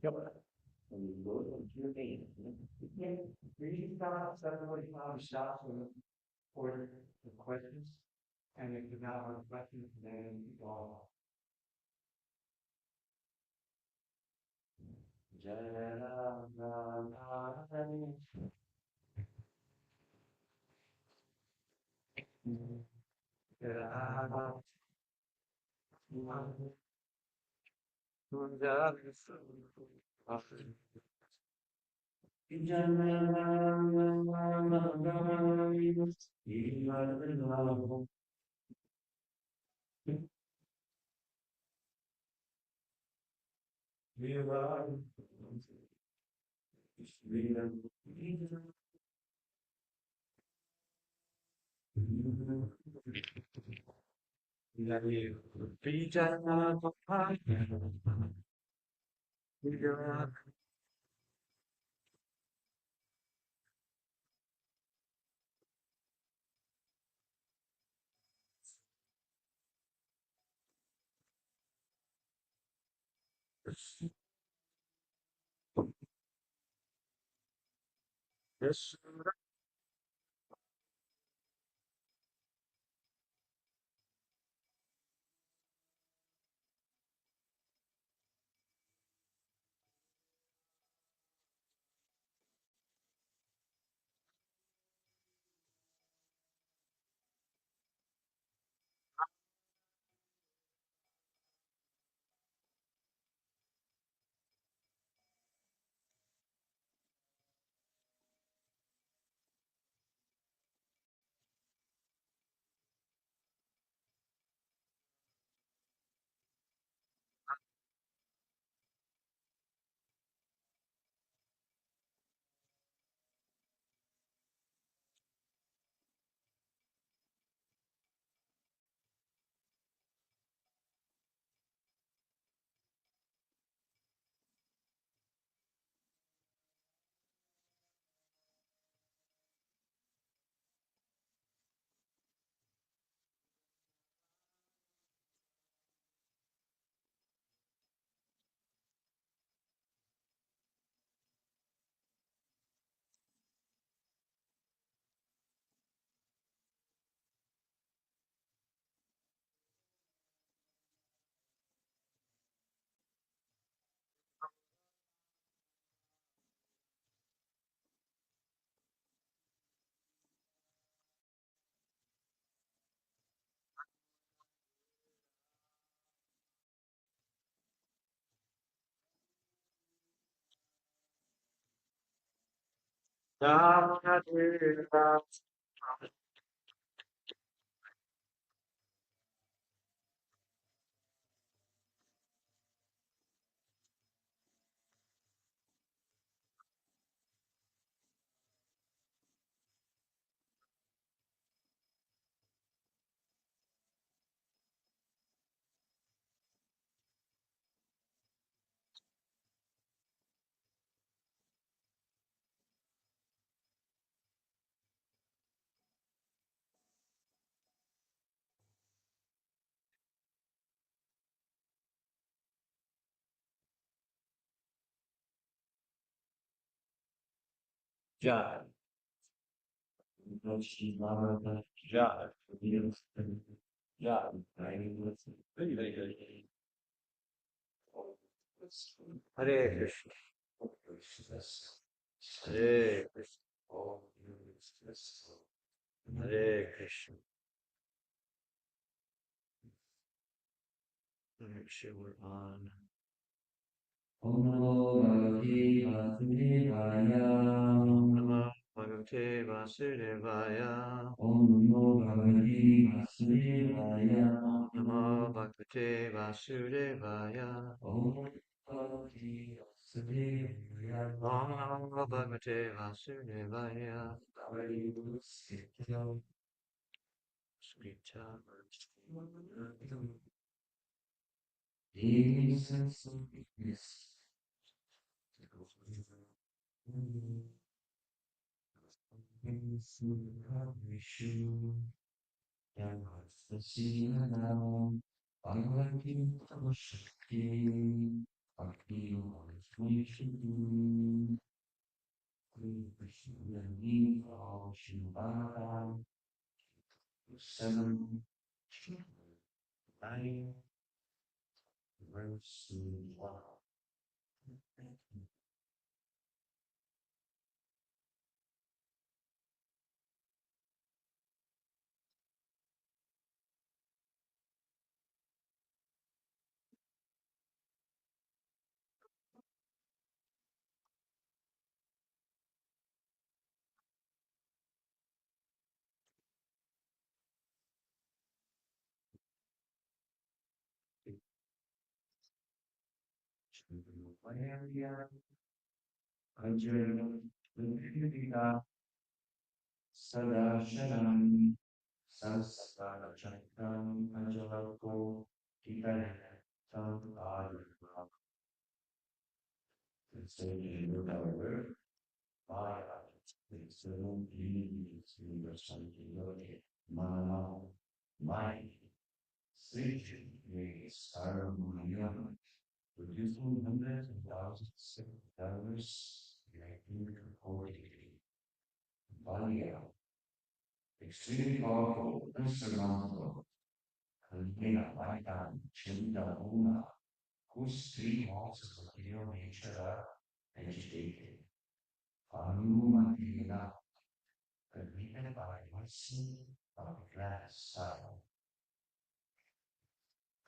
Yep. And you go to your name. Yeah, read about 7:45 shots for the questions. And if you have a question, then you go. John. John. John. Hare Krishna. Hare Krishna. Hare Krishna. Make sure we're on. Om Namo Bhagavate Vasudevaya. Om Namo Bhagavate Vasudevaya. Om Namo Bhagavate Vasudevaya. Om Namo Bhagavate Vasudevaya. Om Bhagavate Vasudevaya. Om Namo Bhagavate Vasudevaya. Scripture. Daily sense of weakness. Vishu Yanam Bhagavati Shakti Bhakti 7, 9, verse 1. Gita Sada Shanam Sansara Chakram Ajalako Gita Tam Adra. It's however, by the external unity universality Mana Mind Station is harmonium producing hundreds of thousands of dollars directly accordingly. Valia, extremely powerful, insurmountable, Kalina Vaitan, Chinda Una, whose three halls of material nature are agitated. Anumatina, permitted by mercy of glass side.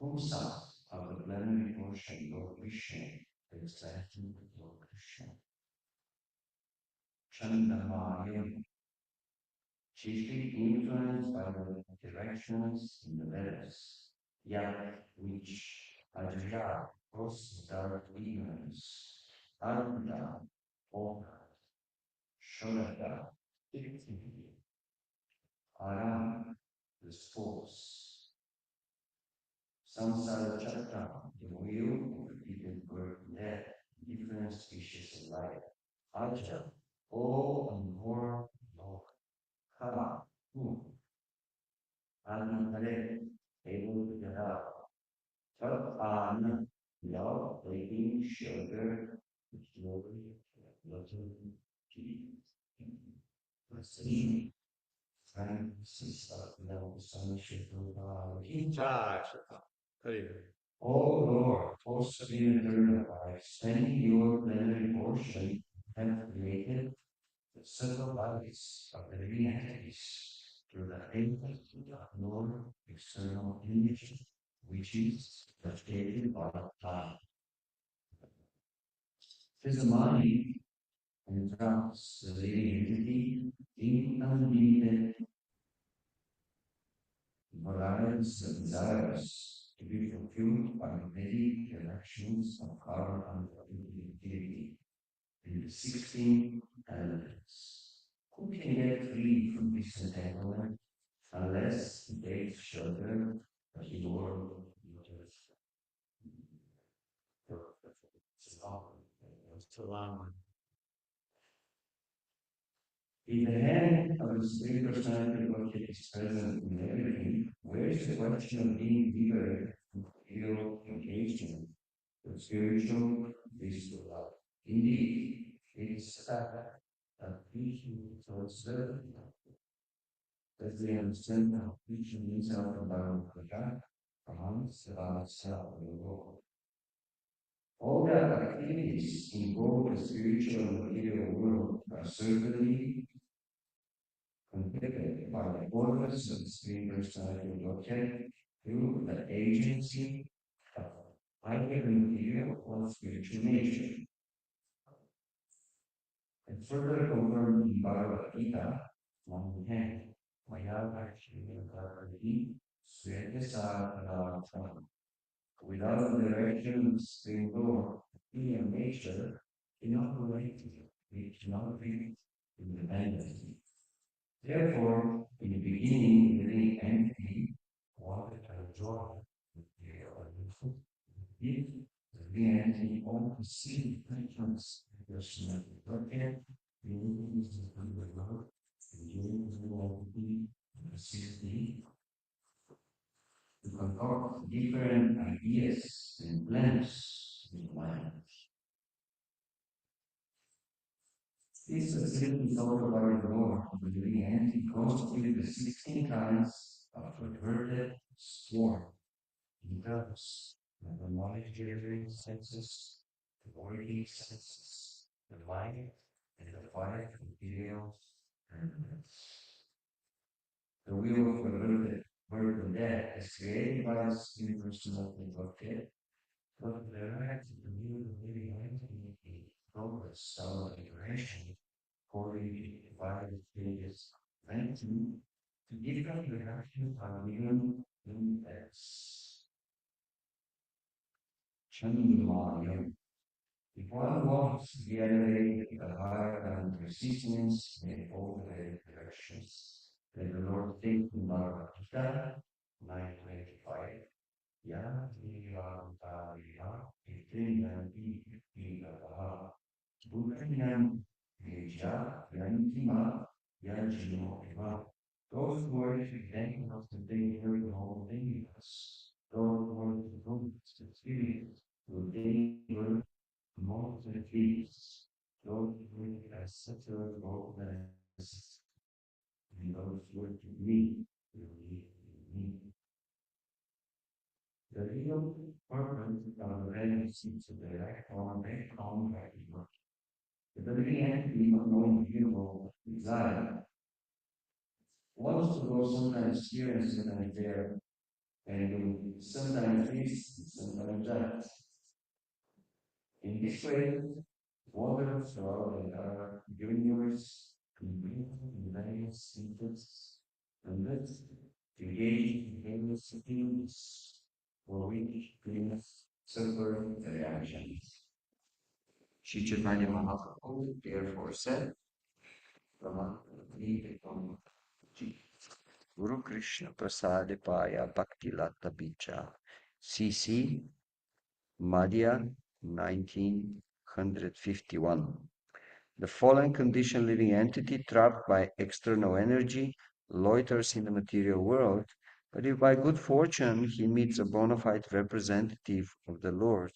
Pusa of the plenary portion, Lord Krishna, exacting Lord Krishna. Chandamayam, chiefly influenced by the directions in the letters, Yah, which Ajaya, cross dark ignorance, Arvada, honor, Shodada, dignity, Aram, the force, Samsara Chakra, the wheel of repeated birth and death, different species of life, Aja, all and more Lord, Kama, who, Anantare, able to get out, An, love, living, shelter, glory, loving, peace, blessing, Francis, love, sonship, in charge. Oh Lord, host in eternal life, spending your plenary portion, have created the subtle bodies of the living entities through the input of Lord external image, which is created by time. His mind entraps the living entity in unlimited varieties of desires to be fulfilled by many directions of our activity in the 16 elements. Who can get free from this entanglement unless he takes shelter of the Lord? If the hand of the Spirit personality object is present in everything, where is the question of being liberated from real engagement with spiritual physical life? Indeed, it is a fact that preaching towards the as they understand how preaching means out about the God, promise about itself and the Lord. All the activities involved the spiritual and material world are certainly completed by the orders of the Spirit personality of object through the agency of either material or spiritual nature. And further confirmed in Bhagavad Gita, on the hand, Maya Vakshini Sweta without the direction of the Supreme Lord, human nature cannot relate, it cannot be independent. Therefore, in the beginning, the living entity wanted to enjoy the food. If the living entity only perceived entrance, personal working, the living is the Lord, the living entity perceives the to concoct different ideas and plans in the mind. This facility is also by the Lord of the living entity constituted the 16 kinds of perverted swarm in those the knowledge gathering senses, the working senses, the mind, and the five material elements. The wheel of perverted birth and death is created by this universal Godhead, but directed the new living entity in progress of liberation according to divided stages meant to different reactions are given in as Chandramayam. If one wants to be elevated to the higher and resistance in all the directions, then the Lord thinks in Bhagavatam 925. Ya Niyantariya Itinyanti Ivadaha Bhutanyam Nija Yantima Yanjino Eva. Those who are thinking of the danger of all things, those who are to go to experience will danger most of the peace, those who are settled boldness, and those who are to me will lead me. The real purpose of the red seems to direct on their contact work. The living entity of knowing beautiful desire wants to go sometimes here and sometimes there, and sometimes this, sometimes that. In this way, water throughout the entire universe complete in various symptoms and this to engage in various things for which dreams suffer the reactions. Sri Chaitanya Mahaprabhu therefore said, Guru Krishna Prasadipaya Bhakti Lata Bicha CC Madhya 1951. The fallen conditioned living entity trapped by external energy loiters in the material world, but if by good fortune he meets a bona fide representative of the Lord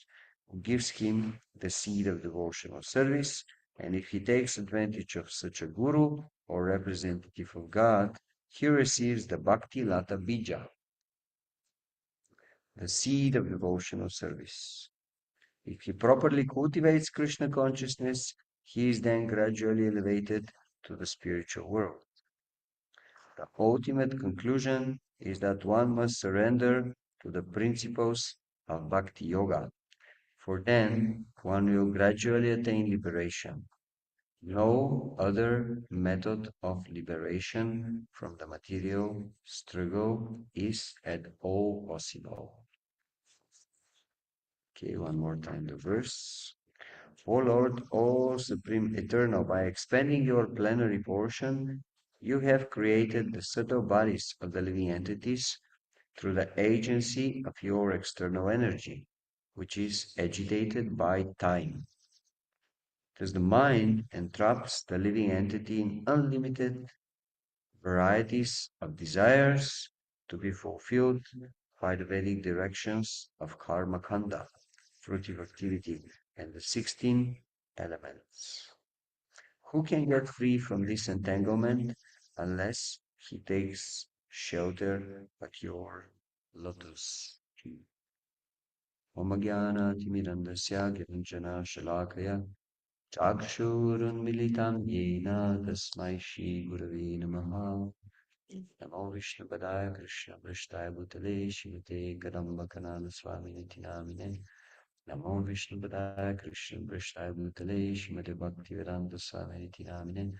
who gives him the seed of devotional service, and if he takes advantage of such a guru or representative of God, he receives the Bhakti Lata Bija, the seed of devotional service. If he properly cultivates Krishna consciousness, he is then gradually elevated to the spiritual world. The ultimate conclusion is that one must surrender to the principles of Bhakti Yoga, for then one will gradually attain liberation. No other method of liberation from the material struggle is at all possible. Okay, one more time the verse. O Lord, O Supreme Eternal, by expanding your plenary portion, you have created the subtle bodies of the living entities through the agency of your external energy, which is agitated by time. Thus the mind entraps the living entity in unlimited varieties of desires to be fulfilled by the Vedic directions of karma kanda, fruitive activity, and the 16 elements. Who can get free from this entanglement unless he takes shelter at your lotus feet? Om Jnana Timirandasya Giranjana Shalakaya Chakshurunmilitam Yena Tasmai Shri Gurave Namaha Namo Vishnu Padaya Krishna Prashtaya Bhutale Shrimate Kadamba Kanana Swami Niti Namine Namo Vishnu Padaya Krishna Prashtaya Bhutale Shrimate Bhaktivedanta Swami Niti Namine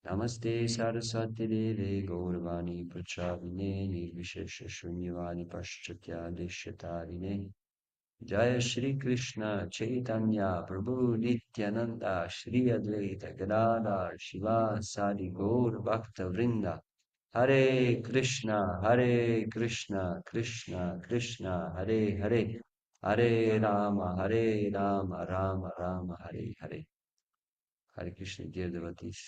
Namaste Saraswati Deve Gauravani Prachavine Nirvishesha Shunyavani Paschatya Deshyatarine Jaya Shri Krishna Chaitanya Prabhu Nityananda Shri Advaita Gadadhar Shiva Sadi Gaur Bhakta Vrinda Hare Krishna Krishna Krishna Hare Hare Hare Rama Rama Rama Hare Hare. Hare Krishna, dear devotees.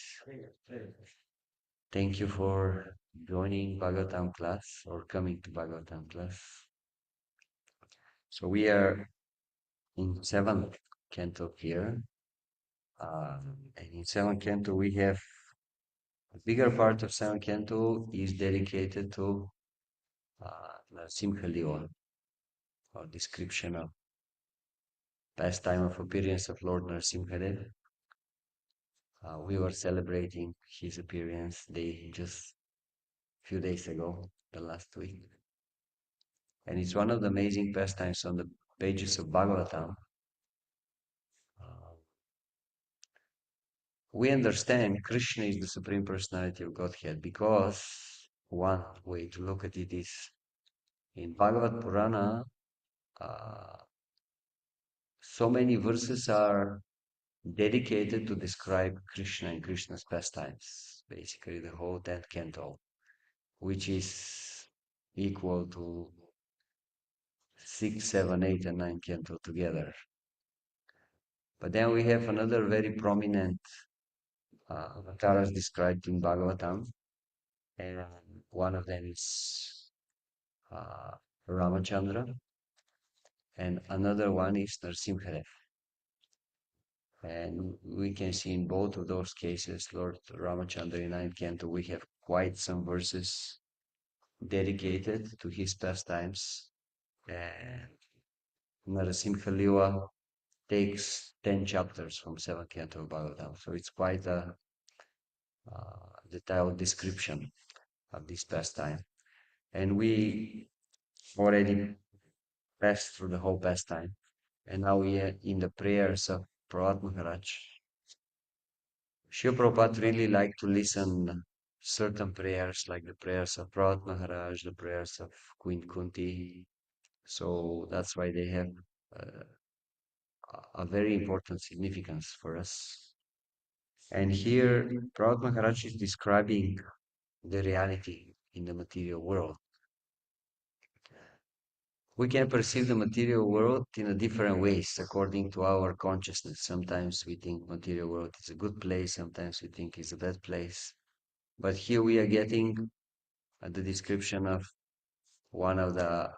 Thank you for joining Bhagavatam class or coming to Bhagavatam class. So we are in 7th canto here. And in seventh canto, we have a bigger part of seventh canto is dedicated to Simcha Leon, or description of pastime of appearance of Lord Narasimhadev. We were celebrating his appearance day just a few days ago, the last week. And it's one of the amazing pastimes on the pages of Bhagavatam. Uh, we understand Krishna is the Supreme Personality of Godhead because one way to look at it is in Bhagavad Purana, uh, so many verses are dedicated to describe Krishna and Krishna's pastimes, basically the whole 10th canto, which is equal to 6, 7, 8, and 9 canto together. But then we have another very prominent avatars described in Bhagavatam, and one of them is uh, Ramachandra, and another one is Narsimhadev. And we can see in both of those cases, Lord Ramachandra in 9th canto, we have quite some verses dedicated to his pastimes. And Narasimha Liwa takes 10 chapters from 7th canto of Bhagavatam. So it's quite a detailed description of this pastime. And we already passed through the whole pastime. And now we are in the prayers of Prahlad Maharaj. Srila Prabhupada really liked to listen certain prayers, like the prayers of Prahlad Maharaj, the prayers of Queen Kunti. So that's why they have uh, a very important significance for us. And here, Prahlad Maharaj is describing the reality in the material world. We can perceive the material world in a different ways according to our consciousness. Sometimes we think material world is a good place, sometimes we think it's a bad place. But here we are getting the description of one of the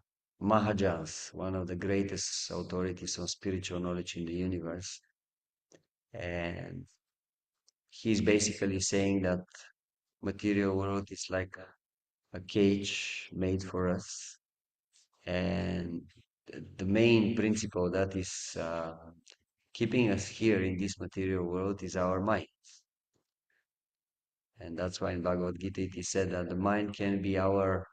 Mahajans, one of the greatest authorities on spiritual knowledge in the universe. And he's basically saying that material world is like a cage made for us. And the main principle that is keeping us here in this material world is our mind. And that's why in Bhagavad Gita it is said that the mind can be our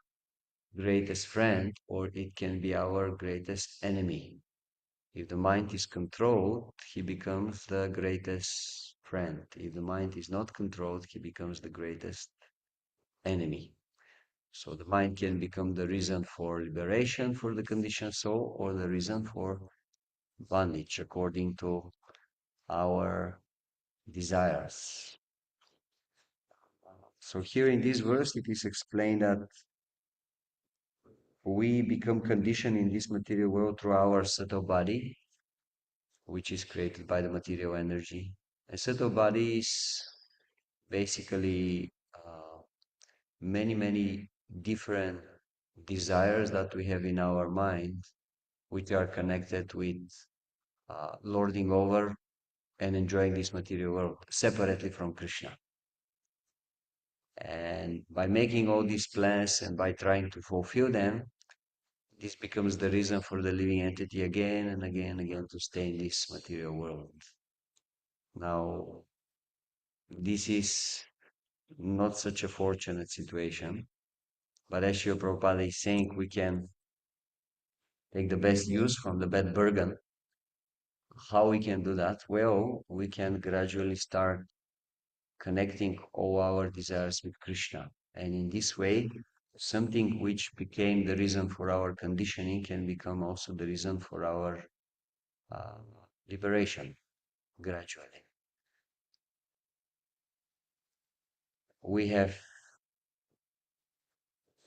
greatest friend or it can be our greatest enemy. If the mind is controlled, he becomes the greatest friend. If the mind is not controlled, he becomes the greatest enemy. So the mind can become the reason for liberation for the conditioned soul or the reason for bondage according to our desires. So here in this verse, it is explained that we become conditioned in this material world through our subtle body, which is created by the material energy. A subtle body is basically many different desires that we have in our mind, which are connected with lording over and enjoying this material world separately from Krishna. And by making all these plans and by trying to fulfill them, this becomes the reason for the living entity again and again and again to stay in this material world. Now, this is not such a fortunate situation, but as Srila Prabhupada is saying, we can take the best use from the bad bargain. How we can do that? Well, we can gradually start connecting all our desires with Krishna. And in this way, something which became the reason for our conditioning can become also the reason for our uh, liberation gradually. We have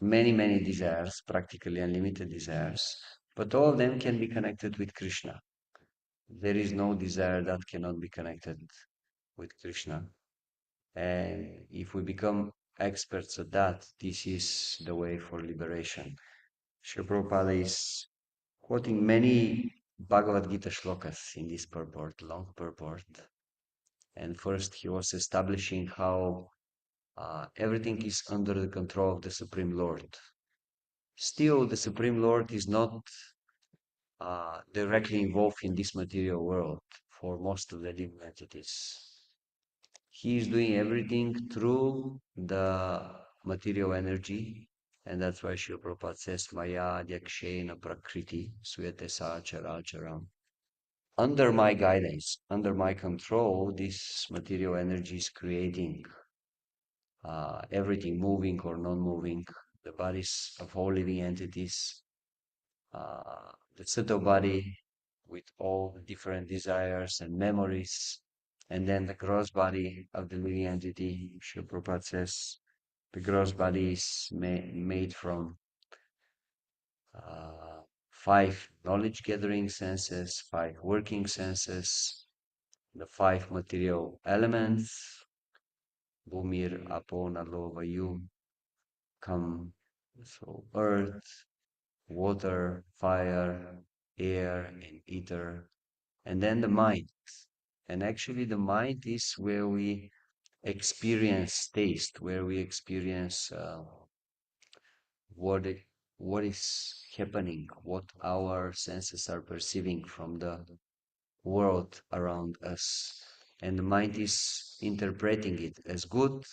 many desires, practically unlimited desires, but all of them can be connected with Krishna. There is no desire that cannot be connected with Krishna. And if we become experts at that, this is the way for liberation. Srila Prabhupada is quoting many Bhagavad Gita shlokas in this purport, long purport. And first, he was establishing how everything is under the control of the Supreme Lord. Still, the Supreme Lord is not directly involved in this material world for most of the living entities. He is doing everything through the material energy, and that's why Srila Prabhupada says, Maya Dyakshena Prakriti Suyate Sacharacharam. Under my guidance, under my control, this material energy is creating everything moving or non-moving, the bodies of all living entities, the subtle body with all the different desires and memories, and then the gross body of the living entity. Srila Prabhupada says the gross body is made from 5 knowledge gathering senses, 5 working senses, the 5 material elements, Bhumir, Apo, Nalo, Vayu, come, so earth, water, fire, air, and ether, and then the mind. And actually, the mind is where we experience taste, where we experience what what is happening, what our senses are perceiving from the world around us. And the mind is interpreting it as good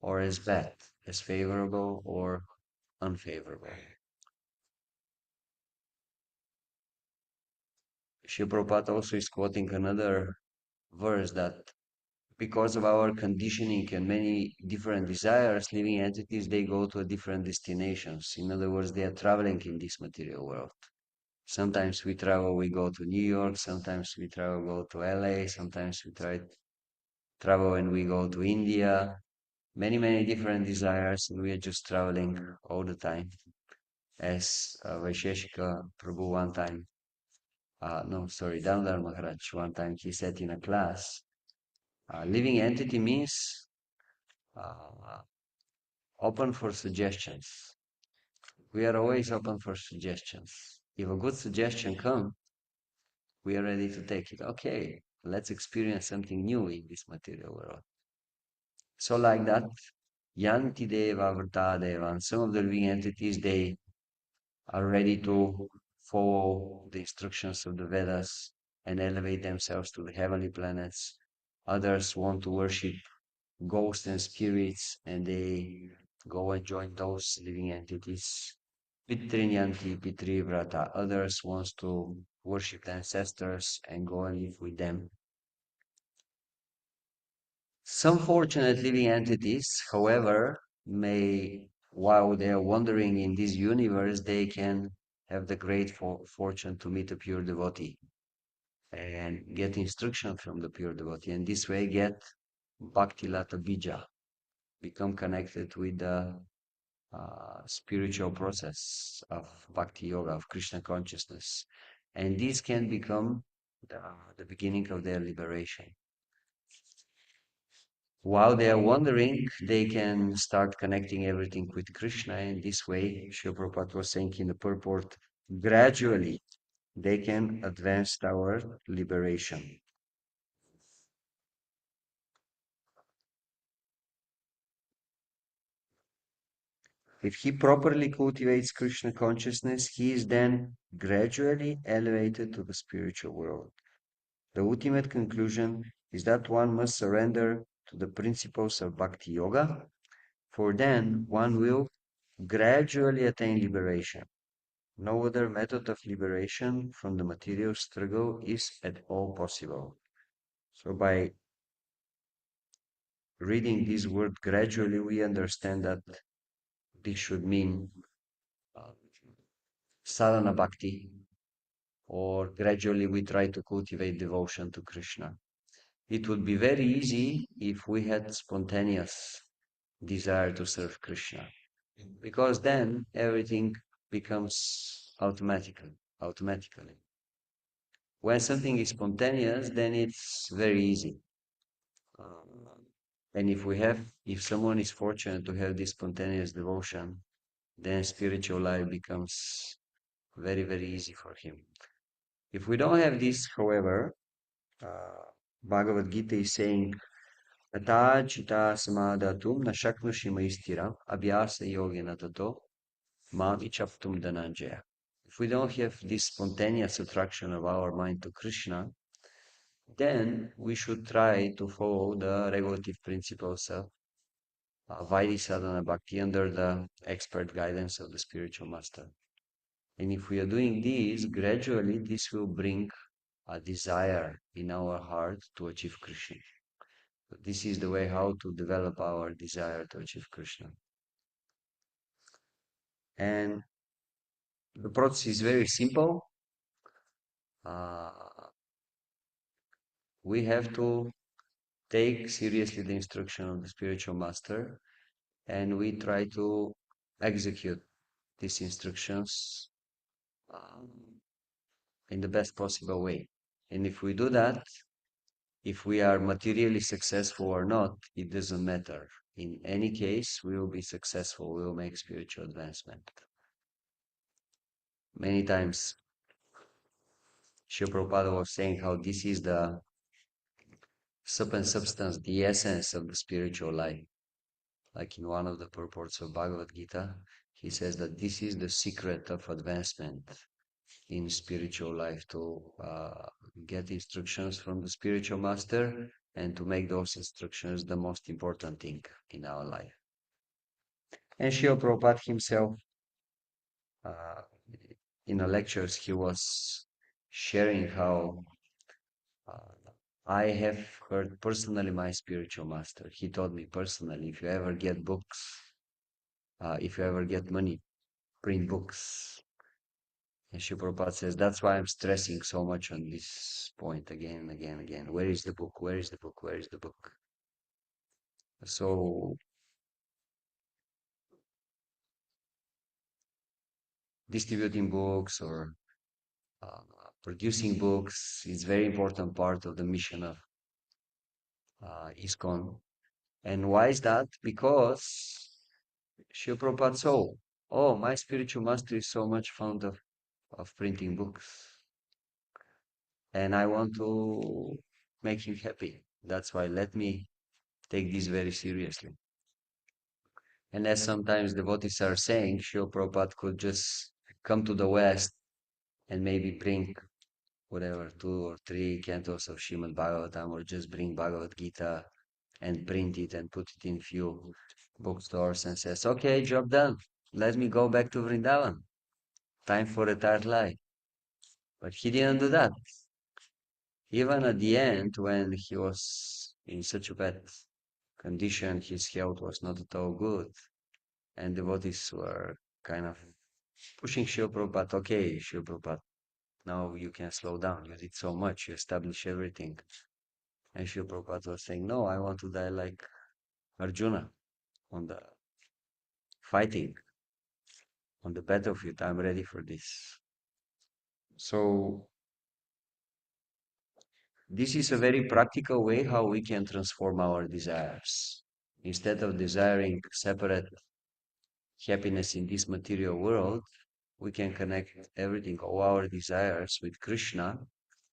or as bad, as favorable or unfavorable. Srila Prabhupada also is quoting another verse that because of our conditioning and many different desires, living entities, they go to different destinations. In other words, they are traveling in this material world. Sometimes we travel, we go to New York, sometimes we travel, go to LA, sometimes we travel and we go to India. Many, many different desires, and we are just traveling all the time. As Vaisheshika Prabhu one time, no, sorry, Damodar Maharaj one time, he said in a class, living entity means open for suggestions. We are always open for suggestions. If a good suggestion comes, we are ready to take it. Okay, let's experience something new in this material world. So like that, Yanti Deva Vrta Deva, and some of the living entities, they are ready to follow the instructions of the Vedas and elevate themselves to the heavenly planets. Others want to worship ghosts and spirits, and they go and join those living entities. Pitrinyanti Pitri Vrata. Others wants to worship the ancestors and go and live with them. Some fortunate living entities, however, may, while they are wandering in this universe, they can have the great fortune to meet a pure devotee and get instruction from the pure devotee, and this way get Bhakti Lata Bija, become connected with the spiritual process of Bhakti Yoga, of Krishna consciousness. And this can become the beginning of their liberation. While they are wandering, they can start connecting everything with Krishna. And this way, Srila Prabhupada was saying in the purport, gradually they can advance our liberation. If he properly cultivates Krishna consciousness, he is then gradually elevated to the spiritual world. The ultimate conclusion is that one must surrender to the principles of Bhakti Yoga, for then one will gradually attain liberation. No other method of liberation from the material struggle is at all possible. So by reading this word gradually, we understand that this should mean uh, sadhana bhakti, or gradually we try to cultivate devotion to Krishna. It would be very easy if we had spontaneous desire to serve Krishna, because then everything becomes automatically. When something is spontaneous, then it's very easy. And if someone is fortunate to have this spontaneous devotion, then spiritual life becomes very, very easy for him. If we don't have this, however, Bhagavad Gita is saying, Tata chita samadatum na shaknushi maistiram abhyasa yogena tato ma vichaptum dhananjaya. If we don't have this spontaneous attraction of our mind to Krishna, then we should try to follow the regulative principles of Vaidhi sadhana bhakti under the expert guidance of the spiritual master. And if we are doing this, gradually this will bring a desire in our heart to achieve Krishna. So this is the way how to develop our desire to achieve Krishna. And the process is very simple. We have to take seriously the instruction of the spiritual master, and we try to execute these instructions um, in the best possible way. And if we do that, if we are materially successful or not, it doesn't matter. In any case, we will be successful, we will make spiritual advancement. Many times, Srila Prabhupada was saying how this is the sub and substance, the essence of the spiritual life. Like in one of the purports of Bhagavad Gita, he says that this is the secret of advancement in spiritual life, to get instructions from the spiritual master and to make those instructions the most important thing in our life. And Srila Prabhupada himself, in the lectures, he was sharing how I have heard personally my spiritual master. He told me personally, if you ever get books, if you ever get money, print books. And Srila Prabhupada says, that's why I'm stressing so much on this point again and again and again. Where is the book? Where is the book? Where is the book? So distributing books or uh, producing books is very important part of the mission of ISKCON. And why is that? Because Srila Prabhupada saw, oh, my spiritual master is so much fond of printing books. And I want to make him happy. That's why let me take this very seriously. And as sometimes devotees are saying, Srila Prabhupada could just come to the West and maybe bring whatever, 2 or 3 cantos of Srimad Bhagavatam, or just bring Bhagavad Gita and print it and put it in few bookstores and says, okay, job done. Let me go back to Vrindavan. Time for retired life. But he didn't do that. Even at the end, when he was in such a bad condition, his health was not at all good. And devotees were kind of pushing Srila Prabhupada, okay, Srila Prabhupada, now you can slow down. You did so much, you established everything. And Srila Prabhupada was saying, no, I want to die like Arjuna on the fighting, on the battlefield. I'm ready for this. So this is a very practical way how we can transform our desires. Instead of desiring separate happiness in this material world, we can connect everything, all our desires with Krishna,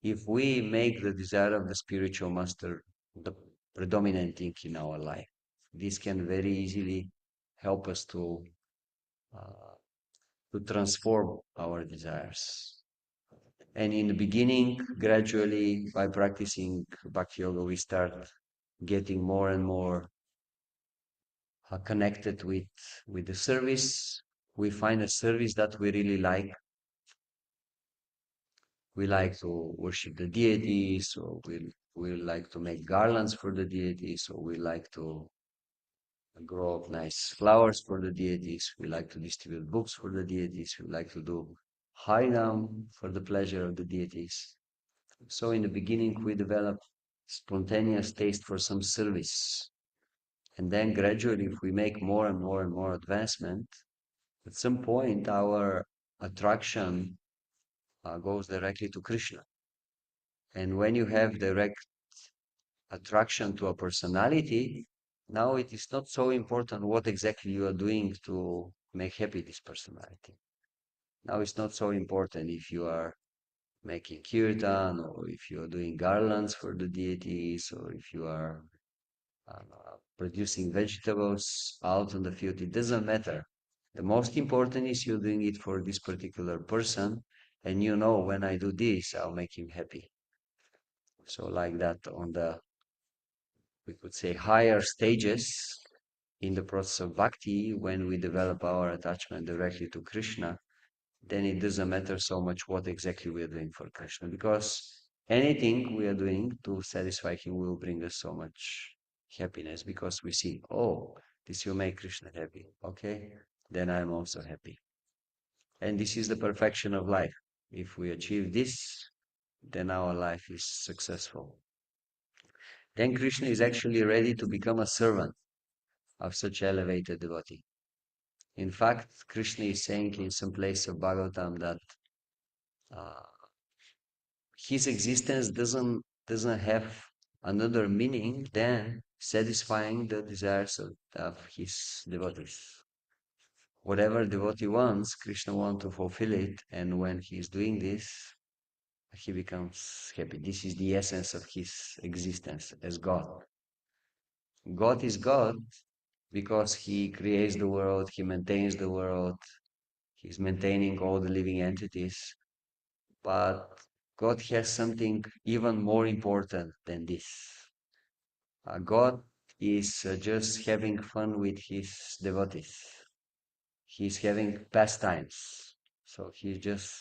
if we make the desire of the spiritual master the predominant thing in our life. This can very easily help us to transform our desires. And in the beginning, gradually, by practicing Bhakti Yoga, we start getting more and more connected with the service. We find a service that we really like. We like to worship the deities, or we like to make garlands for the deities, or we like to grow up nice flowers for the deities. We like to distribute books for the deities. We like to do Harinam for the pleasure of the deities. So in the beginning, we develop spontaneous taste for some service. And then gradually, if we make more and more and more advancement, at some point, our attraction goes directly to Krishna. And when you have direct attraction to a personality, now it is not so important what exactly you are doing to make happy this personality. Now it's not so important if you are making kirtan, or if you are doing garlands for the deities, or if you are producing vegetables out on the field, it doesn't matter. The most important is you're doing it for this particular person, and you know when I do this, I'll make him happy. So like that on the, we could say, higher stages in the process of bhakti, when we develop our attachment directly to Krishna, then it doesn't matter so much what exactly we are doing for Krishna, because anything we are doing to satisfy him will bring us so much happiness, because we see, oh, this will make Krishna happy. Okay, then I'm also happy. And this is the perfection of life. If we achieve this, then our life is successful. Then Krishna is actually ready to become a servant of such elevated devotee. In fact, Krishna is saying in some place of Bhagavatam that uh, his existence doesn't have another meaning than satisfying the desires of his devotees. Whatever devotee wants, Krishna wants to fulfill it, and when he is doing this, he becomes happy. This is the essence of his existence as God. God is God because he creates the world, he maintains the world, he's maintaining all the living entities. But God has something even more important than this. God is just having fun with his devotees. He's having pastimes. So he's just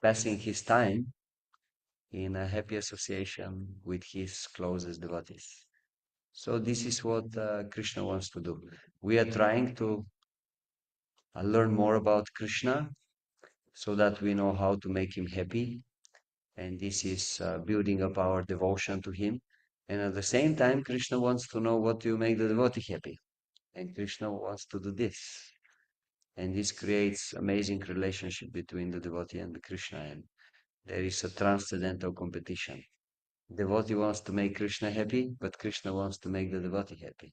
passing his time in a happy association with his closest devotees. So this is what Krishna wants to do. We are trying to learn more about Krishna so that we know how to make him happy. And this is building up our devotion to him. And at the same time, Krishna wants to know what to make the devotee happy. And Krishna wants to do this. And this creates amazing relationship between the devotee and the Krishna. And there is a transcendental competition. Devotee wants to make Krishna happy, but Krishna wants to make the devotee happy.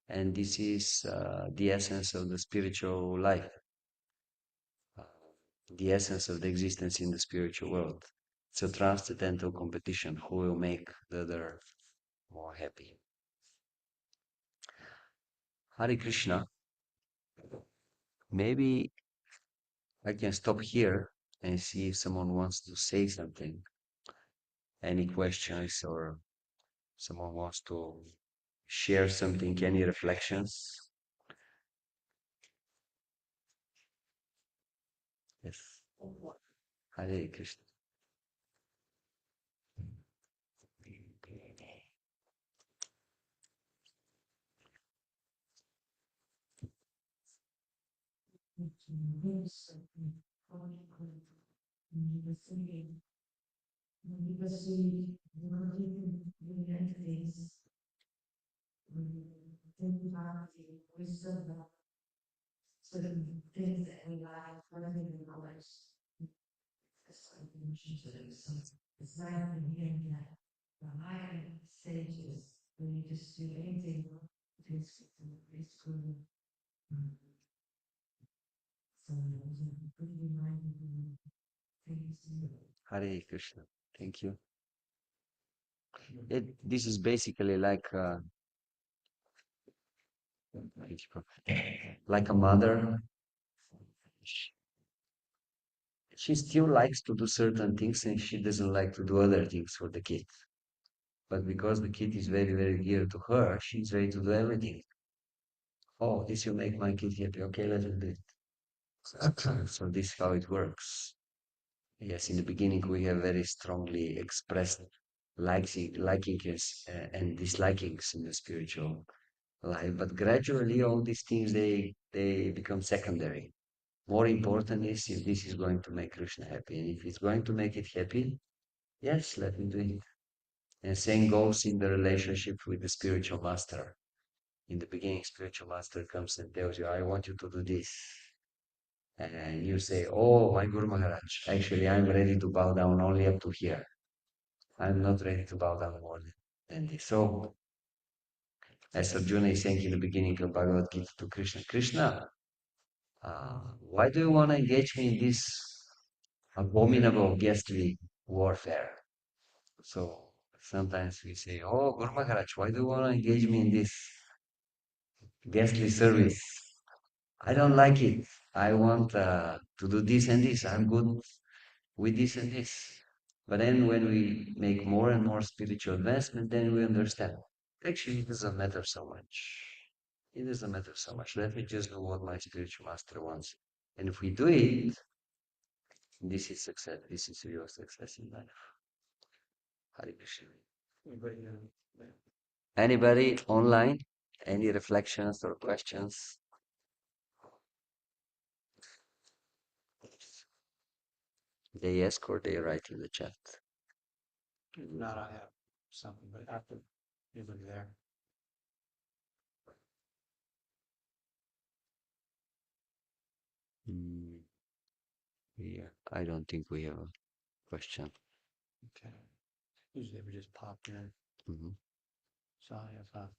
And this is the essence of the spiritual life, uh, the essence of the existence in the spiritual world. It's a transcendental competition who will make the other more happy. Hare Krishna. Maybe I can stop here and see if someone wants to say something. Any questions, or someone wants to share something, any reflections? Yes. Hare Krishna. Hare Krishna. Thank you. This is basically like a mother. She still likes to do certain things and she doesn't like to do other things for the kid. But because the kid is very, very dear to her, she's ready to do everything. Oh, this will make my kid happy. Okay, let him do it. So this is how it works. Yes, in the beginning we have very strongly expressed likings and dislikings in the spiritual life, but gradually all these things they become secondary. More important is if this is going to make Krishna happy, and if it's going to make it happy, yes, let me do it. And same goes in the relationship with the spiritual master. In the beginning, spiritual master comes and tells you, "I want you to do this," and you say, "Oh, my Guru Maharaj, actually, I'm ready to bow down only up to here. I'm not ready to bow down more than this." So, as Arjuna is saying in the beginning of Bhagavad Gita to Krishna, Krishna, why do you want to engage me in this abominable ghastly warfare. So sometimes we say, "Oh, Guru Maharaj, why do you want to engage me in this ghastly service? I don't like it. I want to do this and this. I'm good with this and this." But then when we make more and more spiritual advancement, then we understand. Actually, it doesn't matter so much. It doesn't matter so much. Let me just do what my spiritual master wants. And if we do it, this is success. This is real success in life. Hare Krishna. Anybody, Anybody online? Any reflections or questions? They ask or they write in the chat. if not, I have something, but after anybody there. Mm, yeah, I don't think we have a question. Okay. Usually we just pop in. Mhm. So I have,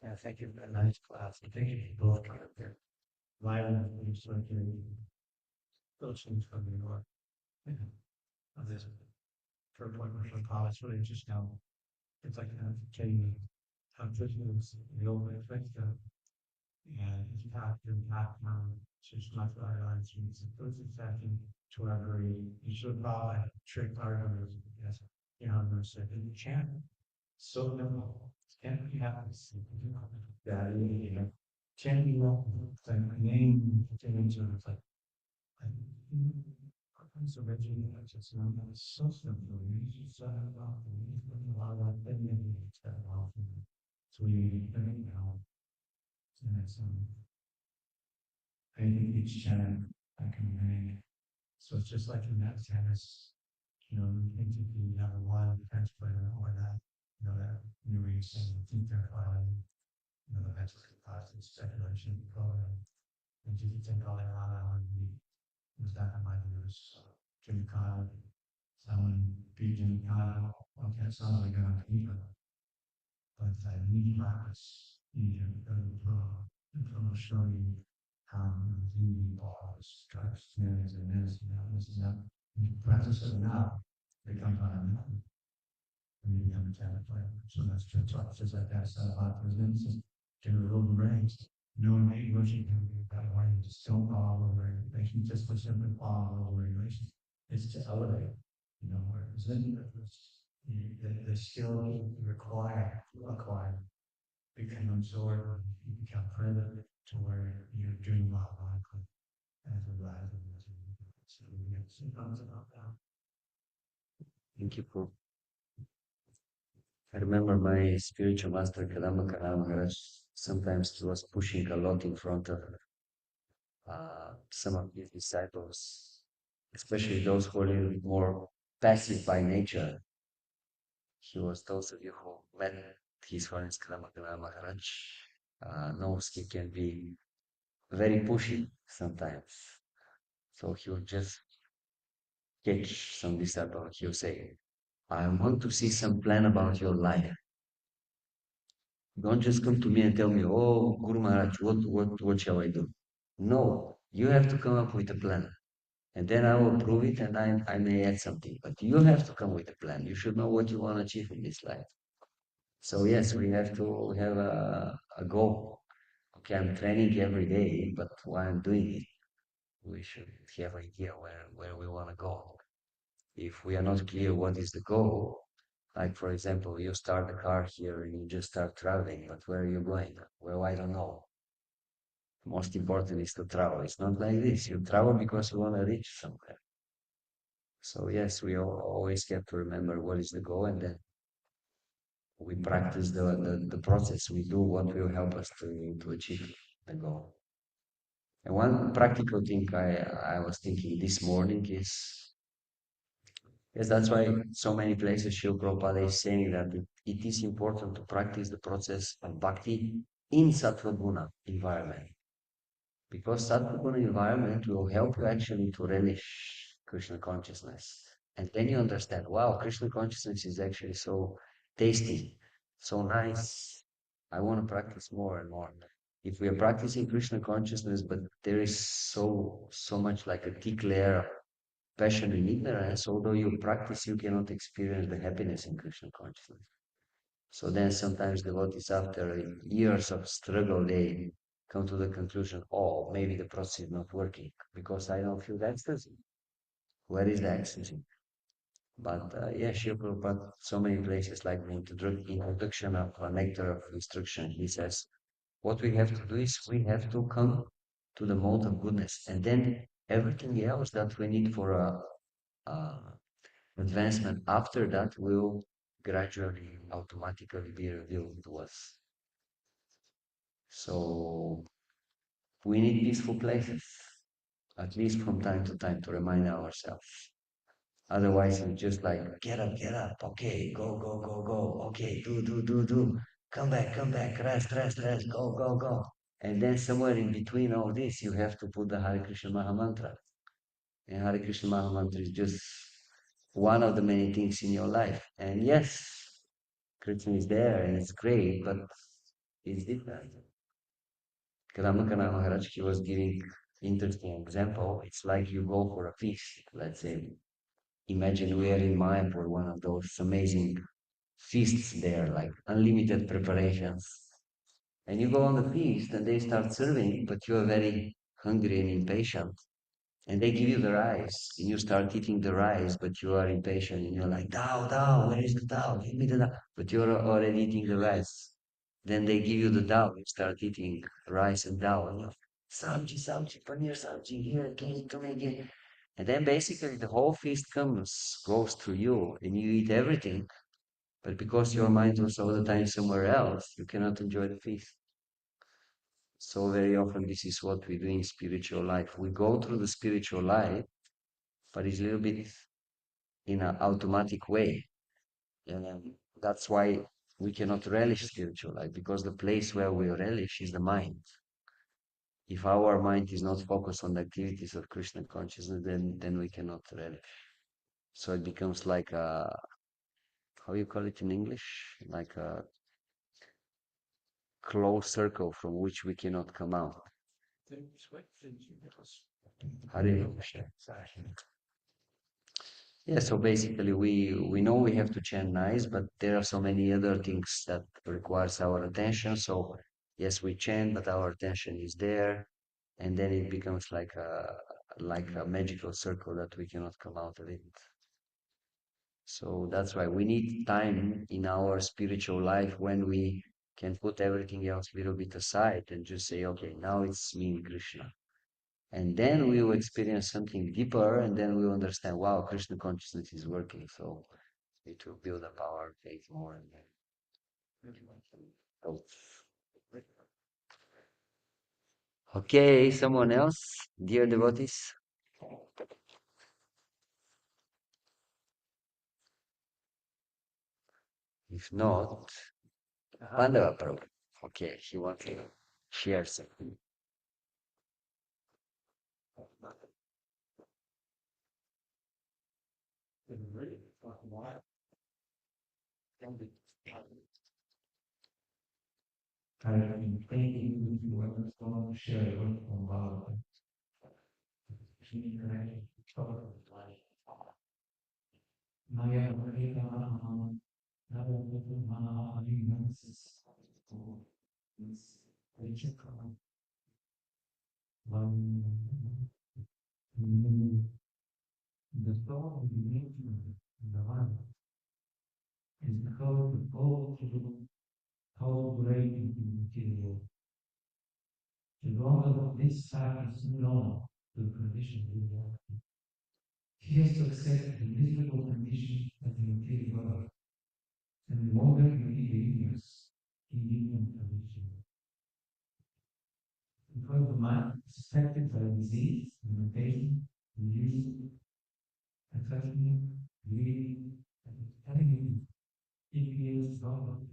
yeah, thank you for a nice class. And thank you for both coming up here. Myron, you sort of those things from New York. Yeah. Of this for appointment for college, really just now. It's like getting Christmas, the old way and it's packed and packed now. It's just not for our lines. It's a first second to every, you should probably trick our numbers. Yes. You know, I'm said, and you chant so simple. Can't be happens. That, you know, chanting, it's like my name, it's like, it's originally just so simple. You just about a lot of that thing and it's that often. So we now and it's I think each channel I can make. So it's just like in that tennis, you know, you think if you have a wild defense player or that, you know, that new race and you think they're filing, you know, that's positive speculation program. And you think all around on the was that in my views. Jimmy Kyle, someone beat Jimmy Kyle, okay, it sounds like a people, but I need practice. You know, go to the pro, the pro show you how the balls, strikes, snares, and this is that. You practice it enough, they come on and you become a talent player. So that's just like that set of resistance to the road ranks. No one made rushing can be that way. Just don't follow regulation, just for simply follow regulations. It's to elevate, you know, whereas then the skill you acquire become absorbed, you become present to where you're doing well as a rise. So we have some thoughts about that. Thank you for. I remember my spiritual master Kadamba Maharaj. Sometimes he was pushing a lot in front of some of his disciples, especially those who are a little bit more passive by nature. He was those of you who met his Holiness Kadamba Maharaj knows he can be very pushy sometimes. So he would just catch some disciple. He would say, "I want to see some plan about your life. Don't just come to me and tell me, oh, Guru Maharaj, what shall I do? No, you have to come up with a plan. And then I will prove it and I may add something. But you have to come with a plan. You should know what you want to achieve in this life. So yes, we have to have a goal. Okay, I'm training every day, but while I'm doing it, we should have an idea where we want to go. If we are not clear what is the goal, like for example, you start the car here and you just start traveling, but where are you going? Well, I don't know. Most important is to travel. It's not like this. You travel because you want to reach somewhere. So yes, we always have to remember what is the goal, and then we practice the process. We do what will help us to achieve the goal. And one practical thing I was thinking this morning is, yes, that's why so many places Srila Prabhupada is saying that it is important to practice the process of bhakti in Sattva Guna environment. Because Sattva environment will help you actually to relish Krishna consciousness. And then you understand, wow, Krishna consciousness is actually so tasty, so nice. I want to practice more and more. If we are practicing Krishna consciousness, but there is so much like a thick layer of passion and ignorance, although you practice, you cannot experience the happiness in Krishna consciousness. So then sometimes devotees, after years of struggle, they come to the conclusion, oh, maybe the process is not working because I don't feel the ecstasy. Where is the ecstasy? But yeah, Srila Prabhupada, so many places like the introduction of Nectar of Instruction, he says, what we have to do is we have to come to the mode of goodness, and then everything else that we need for a advancement after that will gradually, automatically be revealed to us. So we need peaceful places, at least from time to time, to remind ourselves. Otherwise, we just like, get up, okay, go, go, go, go, okay, do, come back, rest, go. And then somewhere in between all this, you have to put the Hare Krishna Maha Mantra. And Hare Krishna Maha Mantra is just one of the many things in your life. And yes, Krishna is there and it's great, but it's different. Ramakana Maharaj, he was giving interesting example. It's like you go for a feast, let's say. Imagine we are in Mayapur, one of those amazing feasts there, like unlimited preparations. And you go on the feast and they start serving, but you are very hungry and impatient. And they give you the rice, and you start eating the rice, but you are impatient and you're like, Dao, where is the Dao? Give me the Dao. But you're already eating the rice. Then they give you the Dao, you start eating rice and Dao. And you're, Sabji, paneer sabji, here, again, come again. And then basically the whole feast goes through you, and you eat everything. But because your mind was all the time somewhere else, you cannot enjoy the feast. So very often this is what we do in spiritual life. We go through the spiritual life, but it's a little bit in an automatic way. And that's why we cannot relish spiritual life, because the place where we relish is the mind. If our mind is not focused on the activities of Krishna consciousness, then we cannot relish. So it becomes like a, how you call it in English? Like a closed circle from which we cannot come out. Hare Krishna. Yeah, so basically we know we have to chant nice, but there are so many other things that requires our attention. So yes, we chant, but our attention is there, and then it becomes like a magical circle that we cannot come out of it. So that's why we need time in our spiritual life when we can put everything else a little bit aside and just say, okay, now it's me and Krishna. And then we will experience something deeper, and then we will understand, wow, Krishna consciousness is working. So it will build up our faith more and more. So, okay, someone else, dear devotees? If not, Pandava Prabhu. Okay, he wants to share something. I've been thinking with you what was going to share with from Bhagavatam. Maya Varita the thought of the nature of the life is because the goal to tolerate the material. The goal of this type is known to the condition of reality. He has to accept the miserable condition of the material world, and the moment we need ignorance, he human condition. Because the mind is affected by disease, limitation, illusion, attachment, greed, and having ignorance, knowledge,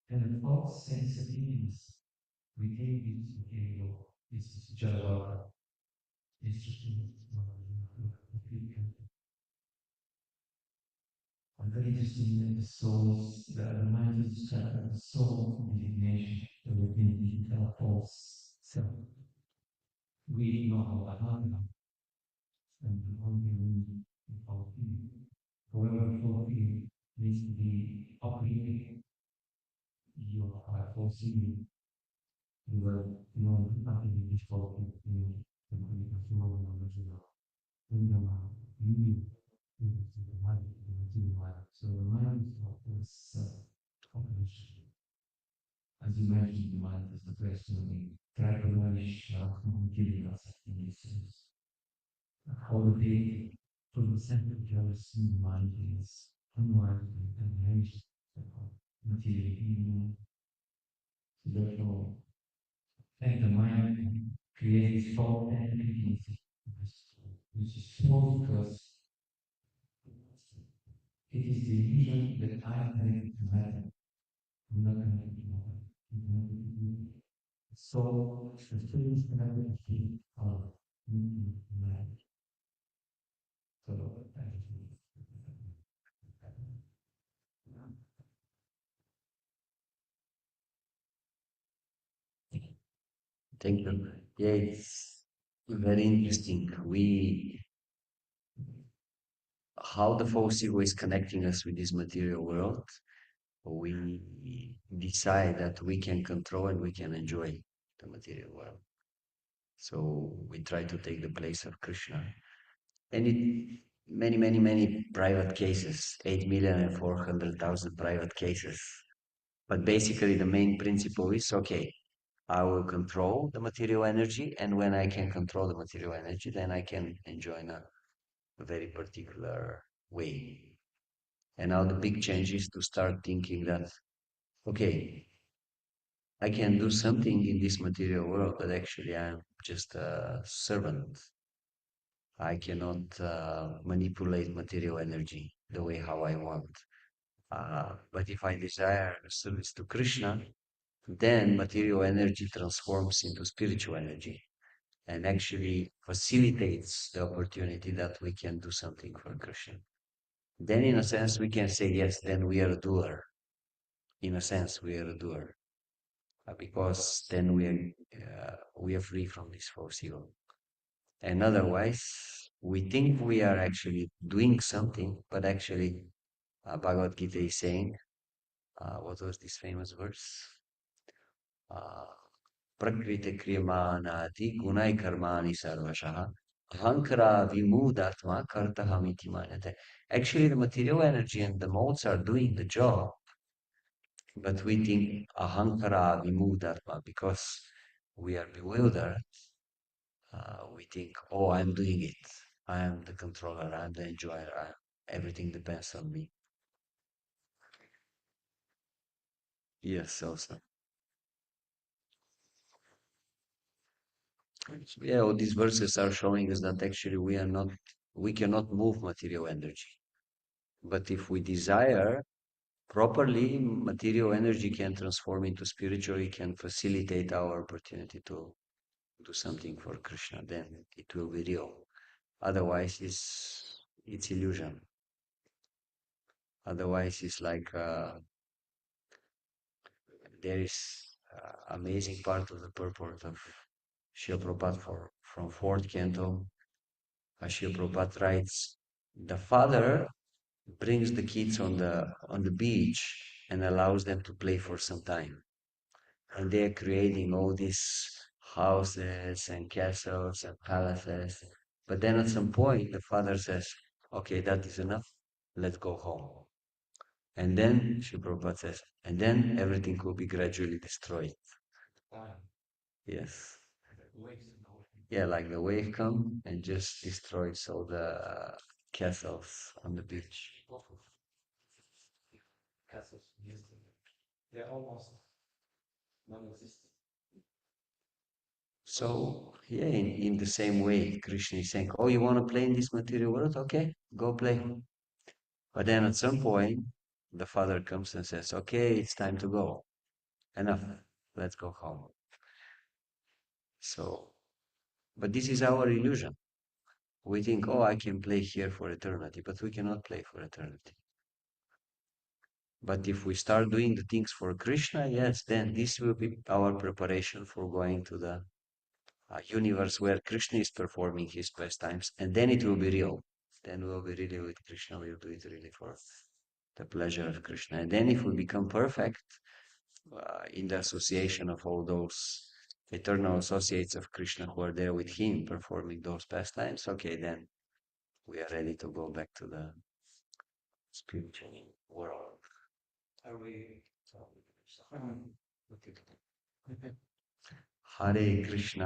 and a false sense of ease. We take this material, this is Java, this is very interesting that the mind is the soul designation, the within the false self. We know Ahana and only of however floating needs to be operating your foreseen you will know nothing is floating in the flow of the in the you the mind the mind. So the mind is of this operation. As you mentioned, the mind is the first thing. Try to nourish giving us in this sense. Holiday from the center of jealousy in the mind is unwise and enraged material evil. So therefore, and the mind creates thought and entities, which is false because it is the illusion that I am connected to matter. I'm not connected to matter. So the feelings connected to feel are matter. So that is Thank you. Yeah, it's very interesting. How the false ego is connecting us with this material world. We decide that we can control and we can enjoy the material world. So we try to take the place of Krishna. And it many private cases, 8,400,000 private cases. But basically the main principle is okay, I will control the material energy, and when I can control the material energy, then I can enjoy in a very particular way. And now the big change is to start thinking that okay, I can do something in this material world, but actually I'm just a servant. I cannot manipulate material energy the way how I want. But if I desire service to Krishna, then material energy transforms into spiritual energy and actually facilitates the opportunity that we can do something for Krishna. Then, in a sense, we can say, yes, then we are a doer. In a sense, we are a doer because then we are free from this false ego. And otherwise, we think we are actually doing something, but actually, Bhagavad Gita is saying, what was this famous verse? Uh, Prakriti kriyamanati gunai karmani sarvashaha ahankara vimudatma kartahamiti manate. Actually, the material energy and the modes are doing the job, but we think ahankara vimudatma because we are bewildered. We think, oh, I'm doing it. I am the controller. I'm the enjoyer. Everything depends on me. Yes, also. Yeah, all these verses are showing us that actually we cannot move material energy. But if we desire properly, material energy can transform into spiritual, it can facilitate our opportunity to do something for Krishna, then it will be real. Otherwise, it's illusion. Otherwise, it's like there is amazing part of the purport of Srila Prabhupada from fourth canto. Srila Prabhupada writes, the father brings the kids on the beach and allows them to play for some time. And they're creating all these houses and castles and palaces. But then at some point, the father says, okay, that is enough. Let's go home. And then, Sri Prabhupada says, and then everything will be gradually destroyed. Yes. Yeah, like the wave come and just destroys all the castles on the beach. castles, they're almost non-existent. So, yeah, in the same way, Krishna is saying, oh, you want to play in this material world? Okay, go play. But then at some point, the father comes and says, okay, it's time to go. Enough. Let's go home. So, but this is our illusion. We think, oh, I can play here for eternity, but we cannot play for eternity. But if we start doing the things for Krishna, yes, then this will be our preparation for going to the universe where Krishna is performing his pastimes, and then it will be real. Then we'll be really with Krishna. We'll do it really for the pleasure of Krishna. And then if we become perfect in the association of all those eternal associates of Krishna who are there with him performing those pastimes, okay, then we are ready to go back to the spiritual world. Are we? Hare Krishna,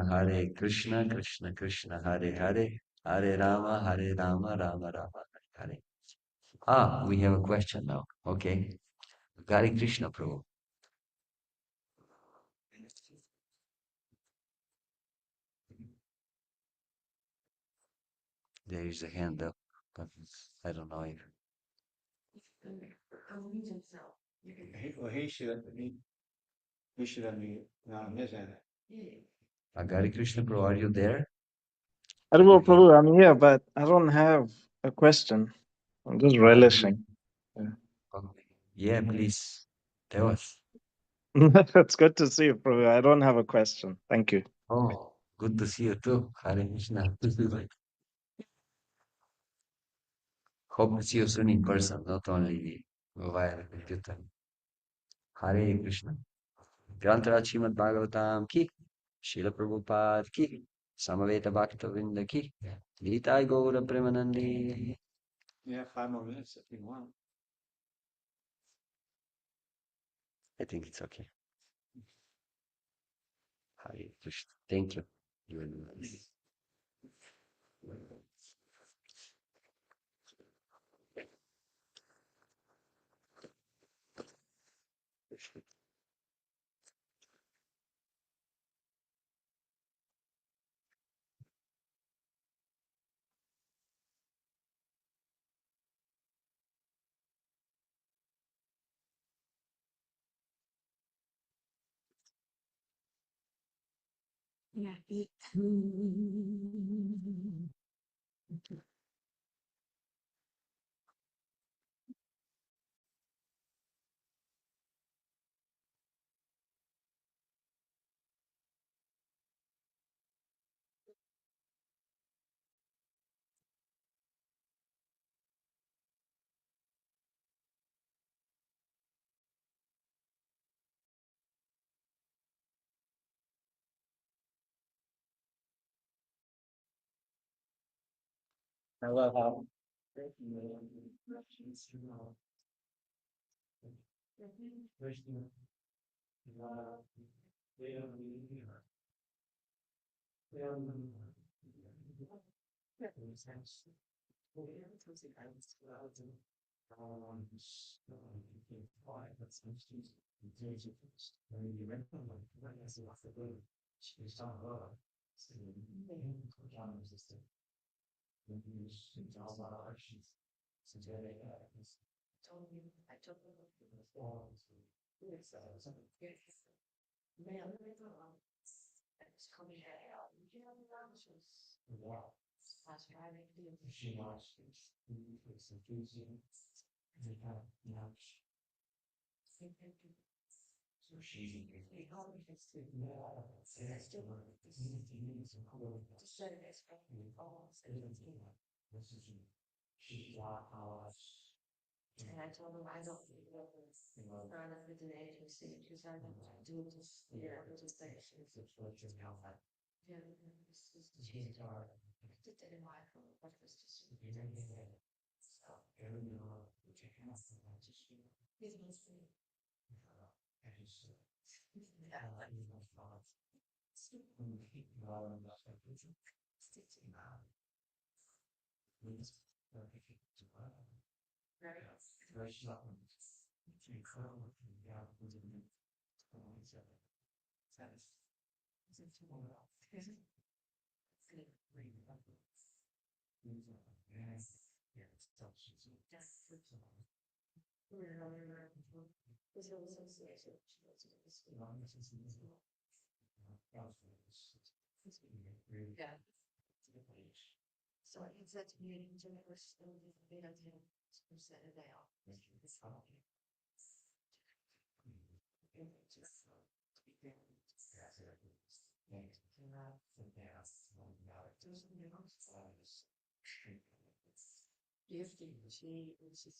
Krishna Krishna, Hare Hare, Hare Rama, Rama Rama, Hare Hare. We have a question now. Okay. Hare Krishna, Prabhu. There is a hand up, but I don't know if. He should unmute, not on his end. Hare Krishna, Prabhu, are you there? Hello, Prabhu, I'm here, but I don't have a question. I'm just relishing. Okay. Yeah, please tell us. It's good to see you, Prabhu. I don't have a question. Thank you. Oh, good to see you too. Hare Krishna. Hope to see you soon in person, not only via computer. Hare Krishna. Grantara Srimad Bhagavatam ki, Srila Prabhupada ki, Samaveta Bhaktavinda ki, Gita Gaura Premanandi. Yeah, 5 more minutes if you want. I think it's okay. Hare Krishna. Thank you. You and I love how.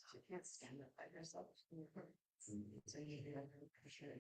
She can't stand up by herself. So you do like Krishna